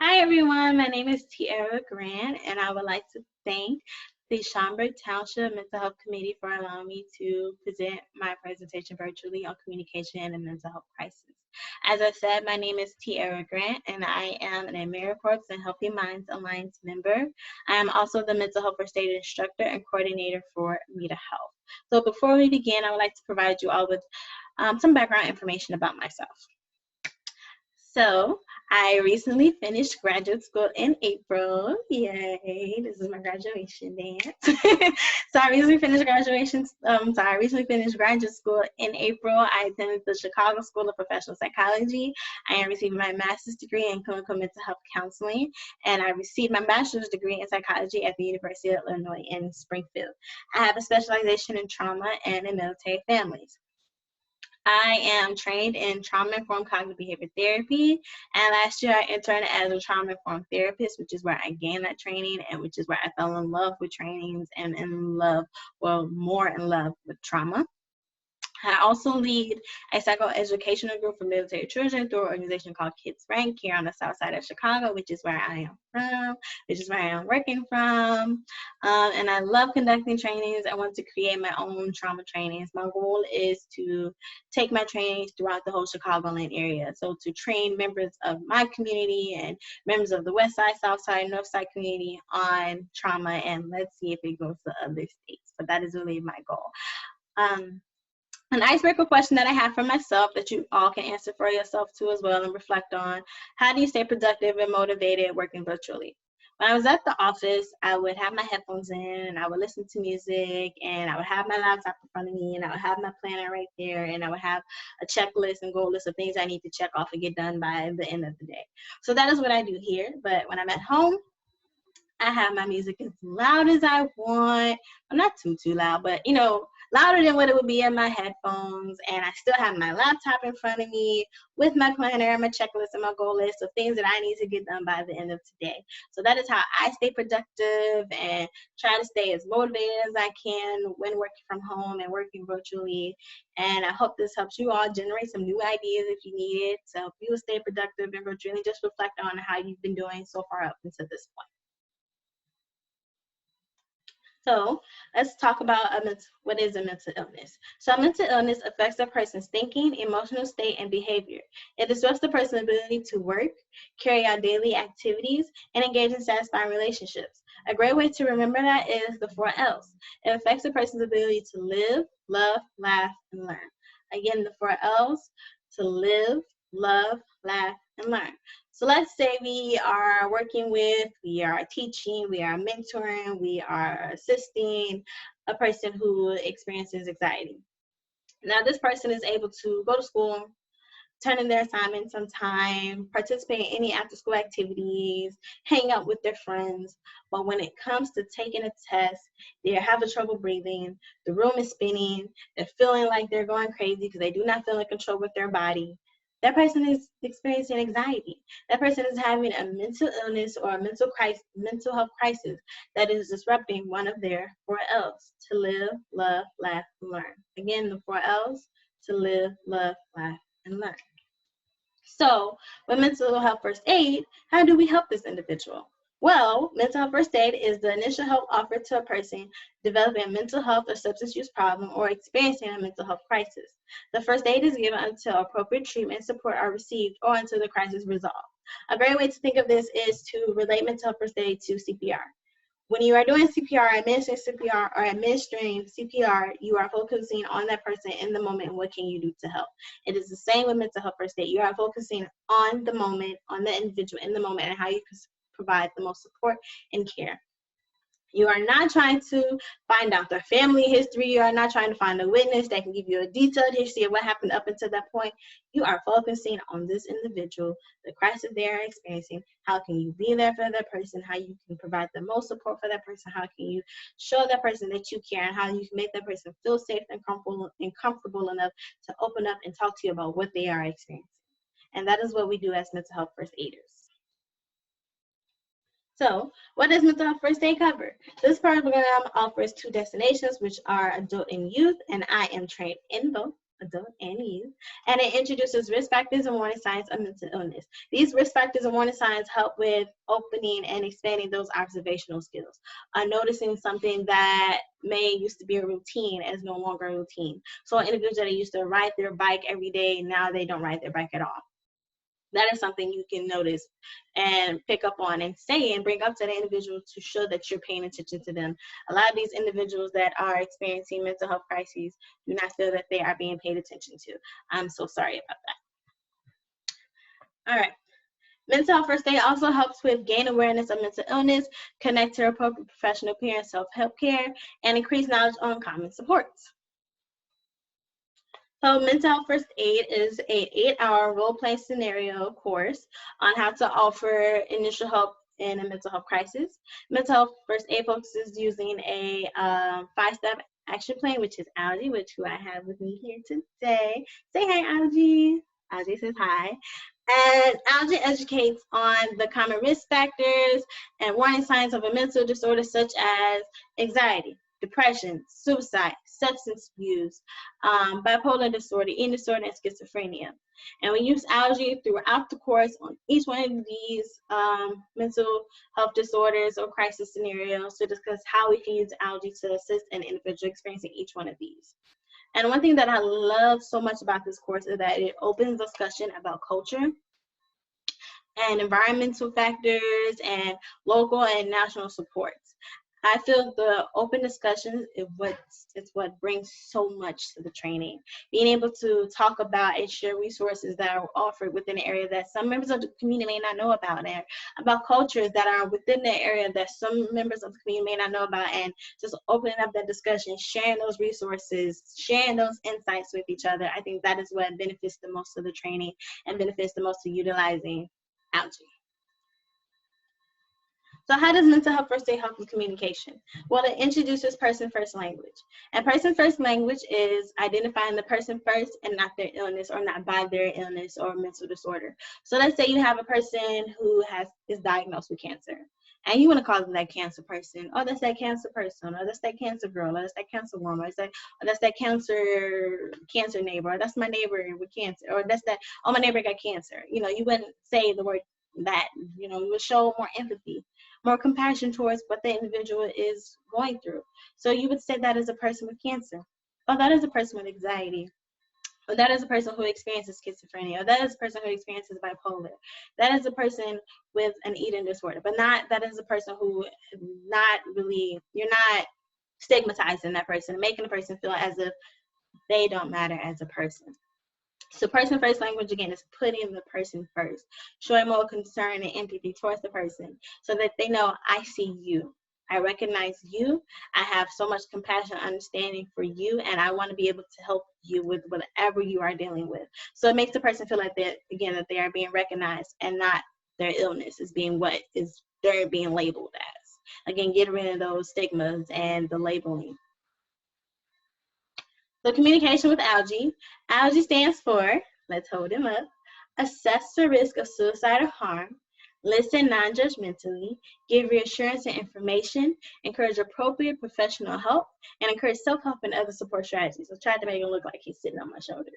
Hi everyone, my name is Teiara Grant and I would like to thank the Schaumburg Township Mental Health Committee for allowing me to present my presentation virtually on communication and mental health crisis. As I said, my name is Teiara Grant and I am an AmeriCorps and Healthy Minds Alliance member. I am also the Mental Health First Aid Instructor and Coordinator for AMITA Health. So before we begin, I would like to provide you all with some background information about myself. So I recently finished graduate school in April. Yay, this is my graduation dance. So I recently finished graduate school in April. I attended the Chicago School of Professional Psychology. I am receiving my master's degree in clinical mental health counseling, and I received my bachelor's degree in psychology at the University of Illinois in Springfield. I have a specialization in trauma and in military families. I am trained in trauma-informed cognitive behavior therapy, and last year I interned as a trauma-informed therapist, which is where I gained that training and which is where I fell in love with trainings and more in love with trauma. I also lead a psychoeducational group for military children through an organization called Kids Rank here on the south side of Chicago, which is where I am from, which is where I am working from. And I love conducting trainings. I want to create my own trauma trainings. My goal is to take my trainings throughout the whole Chicagoland area. So to train members of my community and members of the West Side, South Side, North Side community on trauma, and let's see if it goes to other states. But that is really my goal. An icebreaker question that I have for myself that you all can answer for yourself too as well and reflect on: how do you stay productive and motivated working virtually? When I was at the office, I would have my headphones in and I would listen to music, and I would have my laptop in front of me and I would have my planner right there, and I would have a checklist and goal list of things I need to check off and get done by the end of the day. So that is what I do here. But when I'm at home, I have my music as loud as I want. I'm not too loud, but louder than what it would be in my headphones. And I still have my laptop in front of me with my planner and my checklist and my goal list of things that I need to get done by the end of today. So that is how I stay productive and try to stay as motivated as I can when working from home and working virtually. And I hope this helps you all generate some new ideas if you need it to help you stay productive and virtually just reflect on how you've been doing so far up until this point. So let's talk about what is a mental illness. So a mental illness affects a person's thinking, emotional state, and behavior. It disrupts the person's ability to work, carry out daily activities, and engage in satisfying relationships. A great way to remember that is the 4 L's. It affects a person's ability to live, love, laugh, and learn. Again, the 4 L's: to live, love, laugh, and learn. So let's say we are teaching, we are mentoring, we are assisting a person who experiences anxiety. Now this person is able to go to school, turn in their assignments on time, participate in any after school activities, hang out with their friends. But when it comes to taking a test, they're having trouble breathing, the room is spinning, they're feeling like they're going crazy because they do not feel in control with their body. That person is experiencing anxiety. That person is having a mental illness or a mental health crisis that is disrupting one of their 4 L's: to live, love, laugh, and learn. Again, the 4 L's: to live, love, laugh, and learn. So with mental health first aid, how do we help this individual? Well, mental health first aid is the initial help offered to a person developing a mental health or substance use problem or experiencing a mental health crisis. The first aid is given until appropriate treatment and support are received or until the crisis is resolved. A great way to think of this is to relate mental health first aid to CPR. When you are doing CPR, administering CPR, or administering CPR, you are focusing on that person in the moment and what can you do to help. It is the same with mental health first aid. You are focusing on the moment, on the individual in the moment, and how you can provide the most support and care. You are not trying to find out their family history. You are not trying to find a witness that can give you a detailed history of what happened up until that point. You are focusing on this individual, the crisis they are experiencing. How can you be there for that person? How you can provide the most support for that person? How can you show that person that you care, and how you can make that person feel safe and comfortable enough to open up and talk to you about what they are experiencing. And that is what we do as mental health first aiders. So what does mental health first aid cover? This program offers 2 destinations, which are adult and youth, and I am trained in both. adult and youth, and it introduces risk factors and warning signs of mental illness. These risk factors and warning signs help with opening and expanding those observational skills. Noticing something that may used to be a routine is no longer a routine. So individuals that used to ride their bike every day, now they don't ride their bike at all. That is something you can notice and pick up on and say and bring up to the individual to show that you're paying attention to them. A lot of these individuals that are experiencing mental health crises do not feel that they are being paid attention to. I'm so sorry about that. All right. Mental health first aid also helps with gain awareness of mental illness, connect to appropriate professional care and self-help care, and increase knowledge on common supports. So mental health first aid is an 8-hour role-play scenario course on how to offer initial help in a mental health crisis. Mental health first aid focuses using a 5-step action plan, which is Algae, which who I have with me here today. Say hi, Algae. Algae says hi. And Algae educates on the common risk factors and warning signs of a mental disorder such as anxiety, depression, suicide, substance abuse, bipolar disorder, eating disorder, and schizophrenia. And we use Algae throughout the course on each one of these mental health disorders or crisis scenarios to discuss how we can use Algae to assist an individual experiencing each one of these. And one thing that I love so much about this course is that it opens discussion about culture and environmental factors and local and national supports. I feel the open discussions is what brings so much to the training. Being able to talk about and share resources that are offered within an area that some members of the community may not know about, and about cultures that are within the area that some members of the community may not know about, and just opening up that discussion, sharing those resources, sharing those insights with each other. I think that is what benefits the most to the training and benefits the most to utilizing Algae. So how does mental health first aid help with communication? Well, it introduces person-first language. And person-first language is identifying the person first and not their illness or not by their illness or mental disorder. So let's say you have a person who is diagnosed with cancer. And you want to call them that cancer person. Oh, that's that cancer person. Or that's that cancer girl. Or that's that cancer woman. Or that's that cancer neighbor. Or that's my neighbor with cancer. Or that's that, oh, my neighbor got cancer. You know, you wouldn't say the word that. You know, you would show more empathy, more compassion towards what the individual is going through. So you would say that as a person with cancer. Oh, that is a person with anxiety. Or that is a person who experiences schizophrenia. Or that is a person who experiences bipolar. That is a person with an eating disorder. But not that is a person who you're not stigmatizing that person, making the person feel as if they don't matter as a person. So person first language, again, is putting the person first, showing more concern and empathy towards the person so that they know, I see you. I recognize you. I have so much compassion and understanding for you, and I want to be able to help you with whatever you are dealing with. So it makes the person feel like that they are being recognized and not their illness is being what is they're being labeled as. Again, get rid of those stigmas and the labeling. So communication with Algae. Algae stands for, let's hold him up, assess the risk of suicide or harm, listen non-judgmentally, give reassurance and information, encourage appropriate professional help, and encourage self-help and other support strategies. I tried to make it look like he's sitting on my shoulder.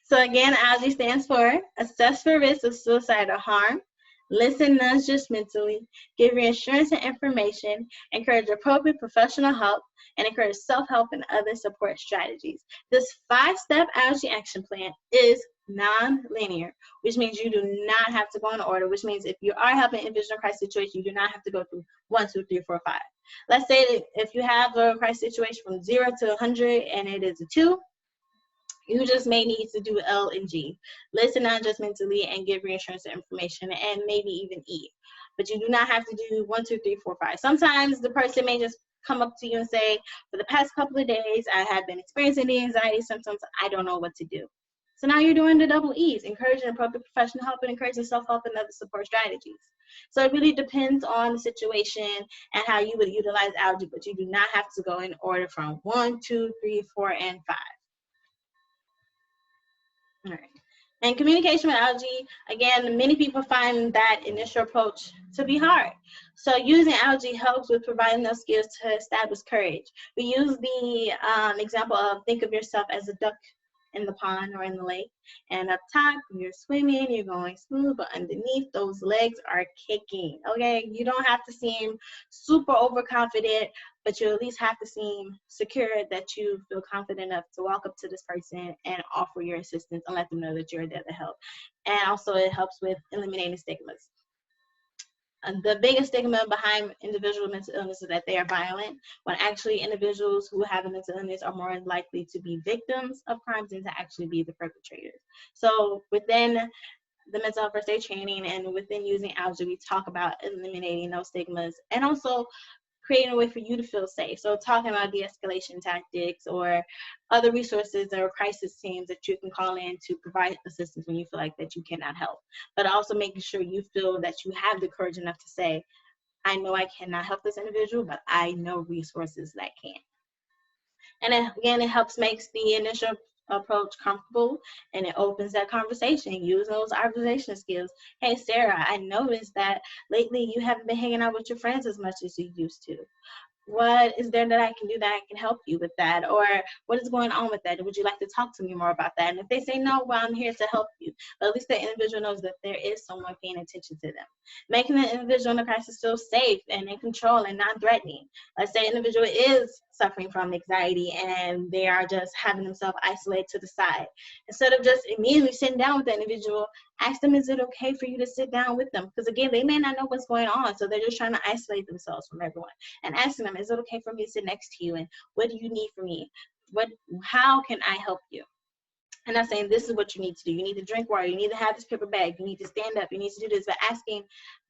So again, Algae stands for assess for risk of suicide or harm, listen non-judgmentally, give reassurance and information, encourage appropriate professional help, and encourage self-help and other support strategies. This 5-step Algae action plan is non-linear, which means you do not have to go in order, which means if you are helping in a crisis situation, you do not have to go through 1, 2, 3, 4, 5. Let's say that if you have a crisis situation from 0 to 100 and it is a 2, you just may need to do L and G. Listen non-judgmentally and give reassurance and information and maybe even E. But you do not have to do 1, 2, 3, 4, 5. Sometimes the person may just come up to you and say, for the past couple of days, I have been experiencing the anxiety symptoms. I don't know what to do. So now you're doing the double E's, encouraging appropriate professional help and encouraging self-help and other support strategies. So it really depends on the situation and how you would utilize Algae, but you do not have to go in order from 1, 2, 3, 4, and 5. All right. And communication with Algae, again, many people find that initial approach to be hard. So using Algae helps with providing those skills to establish courage. We use the example of think of yourself as a duck in the pond or in the lake. And up top, you're swimming, you're going smooth, but underneath, those legs are kicking, okay? You don't have to seem super overconfident, but you at least have to seem secure that you feel confident enough to walk up to this person and offer your assistance and let them know that you're there to help. And also, it helps with eliminating stigmas. The biggest stigma behind individual with mental illness is that they are violent, when actually individuals who have a mental illness are more likely to be victims of crimes than to actually be the perpetrators. So within the mental health first aid training and within using Algae, we talk about eliminating those stigmas and also creating a way for you to feel safe. So talking about de-escalation tactics or other resources or crisis teams that you can call in to provide assistance when you feel like that you cannot help. But also making sure you feel that you have the courage enough to say, I know I cannot help this individual, but I know resources that can. And then, again, it helps makes the initial approach comfortable, and it opens that conversation. Use those observation skills. Hey, Sarah, I noticed that lately you haven't been hanging out with your friends as much as you used to. What is there that I can do that I can help you with that? Or what is going on with that? Would you like to talk to me more about that? And if they say no, well, I'm here to help you. But at least the individual knows that there is someone paying attention to them. Making the individual in the crisis feel safe and in control and non-threatening. Let's say an individual is suffering from anxiety and they are just having themselves isolated to the side. Instead of just immediately sitting down with the individual, ask them, is it okay for you to sit down with them? Because again, they may not know what's going on, so they're just trying to isolate themselves from everyone. And asking them, is it okay for me to sit next to you? And what do you need from me? How can I help you? And I'm saying, this is what you need to do. You need to drink water. You need to have this paper bag. You need to stand up. You need to do this. But asking,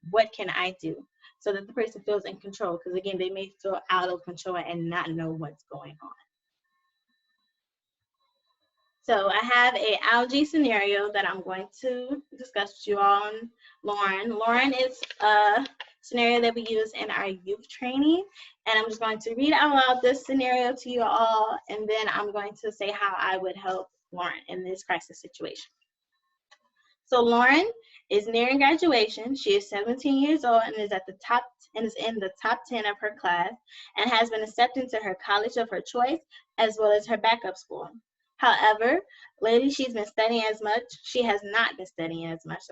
what can I do? So that the person feels in control. Because again, they may feel out of control and not know what's going on. So I have a Algae scenario that I'm going to discuss with you all on Lauren. Lauren is a scenario that we use in our youth training. And I'm just going to read out loud this scenario to you all, and then I'm going to say how I would help Lauren in this crisis situation. So Lauren is nearing graduation. She is 17 years old and is in the top 10 of her class and has been accepted to her college of her choice as well as her backup school. However, lately she's been studying as much. She has not been studying as much,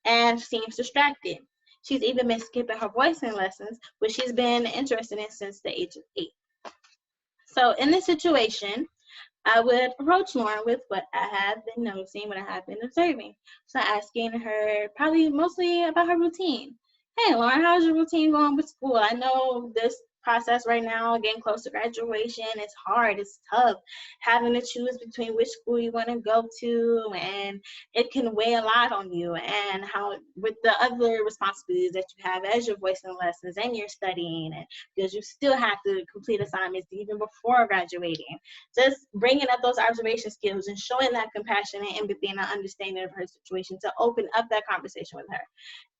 and seems distracted. She's even been skipping her voicing lessons, which she's been interested in since the age of 8. So in this situation, I would approach Lauren with what I have been noticing, what I have been observing. So asking her probably mostly about her routine. Hey, Lauren, how's your routine going with school? I know this process right now, getting close to graduation, it's hard, it's tough, having to choose between which school you want to go to, and it can weigh a lot on you, and how with the other responsibilities that you have as your voicing lessons and you're studying, and because you still have to complete assignments even before graduating. Just bringing up those observation skills and showing that compassion and empathy and an understanding of her situation to open up that conversation with her.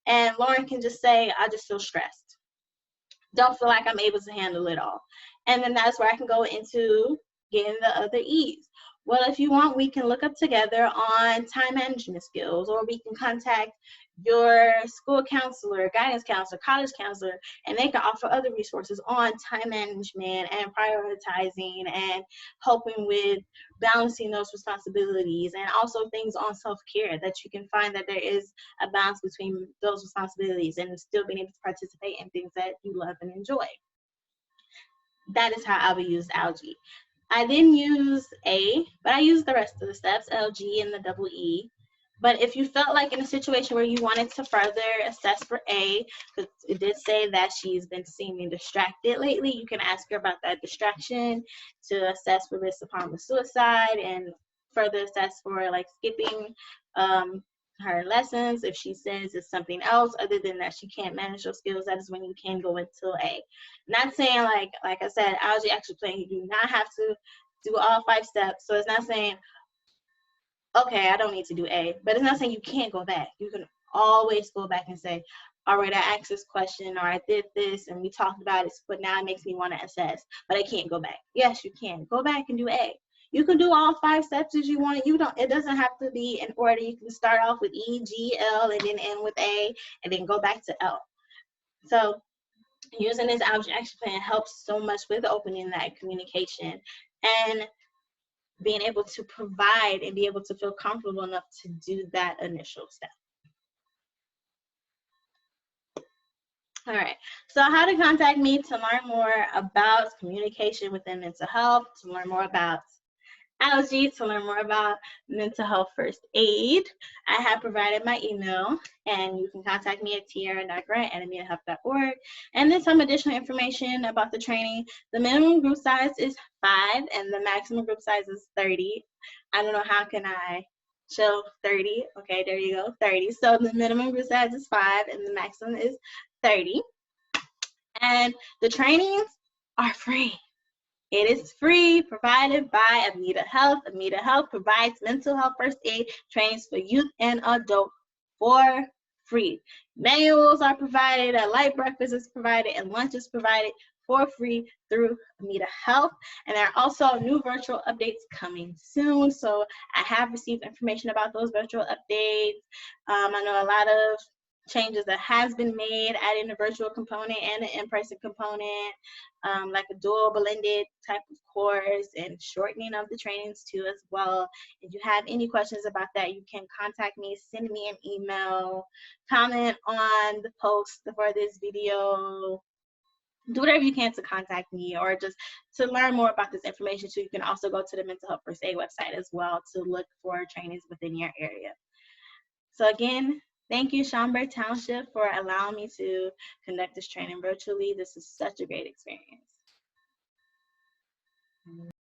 And Lauren can just say, I just feel stressed. Don't feel like I'm able to handle it all. And then that's where I can go into getting the other E's. Well, if you want, we can look up together on time management skills, or we can contact your school counselor, guidance counselor, college counselor, and they can offer other resources on time management and prioritizing and helping with balancing those responsibilities, and also things on self-care that you can find that there is a balance between those responsibilities and still being able to participate in things that you love and enjoy. That is how I would use Algae. I didn't use A, but I used the rest of the steps, LG and the double E. But if you felt like in a situation where you wanted to further assess for A, because it did say that she's been seeming distracted lately, you can ask her about that distraction to assess for risk upon the suicide, and further assess for like skipping her lessons. If she says it's something else other than that she can't manage those skills, that is when you can go into A. Not saying like I said, Algae action plan, you do not have to do all 5 steps. So it's not saying, okay, I don't need to do A, but it's not saying you can't go back. You can always go back and say, all right, I asked this question, or I did this and we talked about it, but now it makes me want to assess, but I can't go back. Yes, you can go back and do A. You can do all 5 steps as you want. It doesn't have to be in order. You can start off with E, G, L, and then end with A, and then go back to L. So using this Algae action plan helps so much with opening that communication. And being able to provide and be able to feel comfortable enough to do that initial step. All right, so how to contact me to learn more about communication within mental health, to learn more about Algae, to learn more about mental health first aid. I have provided my email, and you can contact me at Teiara.Grant at AMITAHealth.org. And then some additional information about the training. The minimum group size is 5, and the maximum group size is 30. I don't know how can I show 30. Okay, there you go, 30. So the minimum group size is 5, and the maximum is 30. And the trainings are free. It is free, provided by AMITA Health. AMITA Health provides mental health first aid trainings for youth and adults for free. Manuals are provided, a light breakfast is provided, and lunch is provided for free through AMITA Health. And there are also new virtual updates coming soon. So I have received information about those virtual updates. I know a lot of changes that has been made, adding a virtual component and an in-person component, like a dual blended type of course, and shortening of the trainings too as well. If you have any questions about that, you can contact me, send me an email, comment on the post for this video, do whatever you can to contact me, or just to learn more about this information too. You can also go to the Mental Health First Aid website as well to look for trainings within your area. So again, thank you, Schaumburg Township, for allowing me to conduct this training virtually. This is such a great experience.